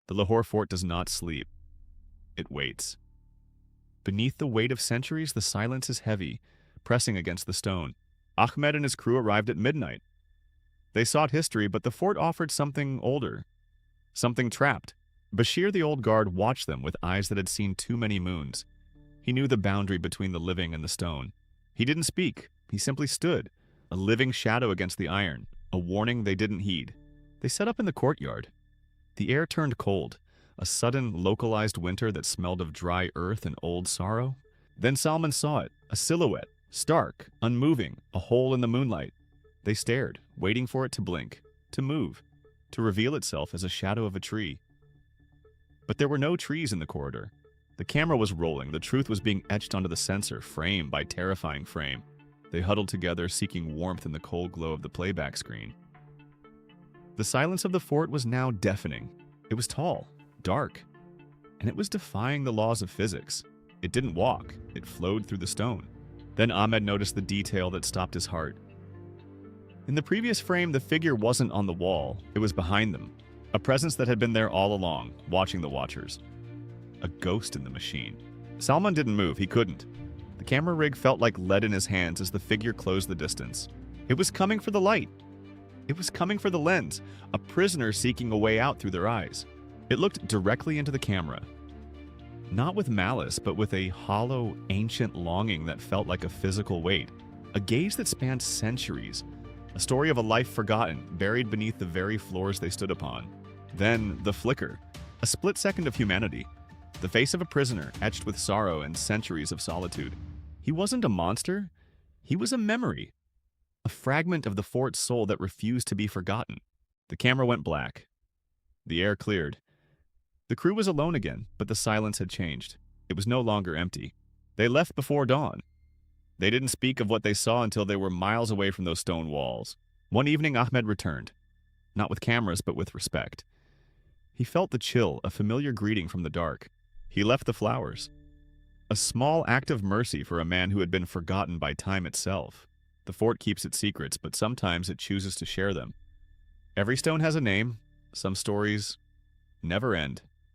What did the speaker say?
The Lahore Fort does not sleep. It waits. Beneath the weight of centuries, the silence is heavy, pressing against the stone. Ahmed and his crew arrived at midnight. They sought history, but the fort offered something older, something trapped. Bashir, the old guard, watched them with eyes that had seen too many moons. He knew the boundary between the living and the stone. He didn't speak. He simply stood, a living shadow against the iron, a warning they didn't heed. They set up in the courtyard. The air turned cold, a sudden, localized winter that smelled of dry earth and old sorrow. Then Salman saw it, a silhouette, stark, unmoving, a hole in the moonlight. They stared, waiting for it to blink, to move, to reveal itself as a shadow of a tree. But there were no trees in the corridor. The camera was rolling, the truth was being etched onto the sensor, frame by terrifying frame. They huddled together, seeking warmth in the cold glow of the playback screen. The silence of the fort was now deafening. It was tall, dark, and it was defying the laws of physics. It didn't walk, it flowed through the stone. Then Ahmed noticed the detail that stopped his heart. In the previous frame, the figure wasn't on the wall, it was behind them. A presence that had been there all along, watching the watchers. A ghost in the machine. Salman didn't move, he couldn't. The camera rig felt like lead in his hands as the figure closed the distance. It was coming for the light. It was coming for the lens, a prisoner seeking a way out through their eyes. It looked directly into the camera. Not with malice, but with a hollow, ancient longing that felt like a physical weight. A gaze that spanned centuries. A story of a life forgotten, buried beneath the very floors they stood upon. Then, the flicker. A split second of humanity. The face of a prisoner, etched with sorrow and centuries of solitude. He wasn't a monster. He was a memory. A fragment of the fort's soul that refused to be forgotten. The camera went black. The air cleared. The crew was alone again, but the silence had changed. It was no longer empty. They left before dawn. They didn't speak of what they saw until they were miles away from those stone walls. One evening, Ahmed returned. Not with cameras, but with respect. He felt the chill, a familiar greeting from the dark. He left the flowers. A small act of mercy for a man who had been forgotten by time itself. The fort keeps its secrets, but sometimes it chooses to share them. Every stone has a name. Some stories never end.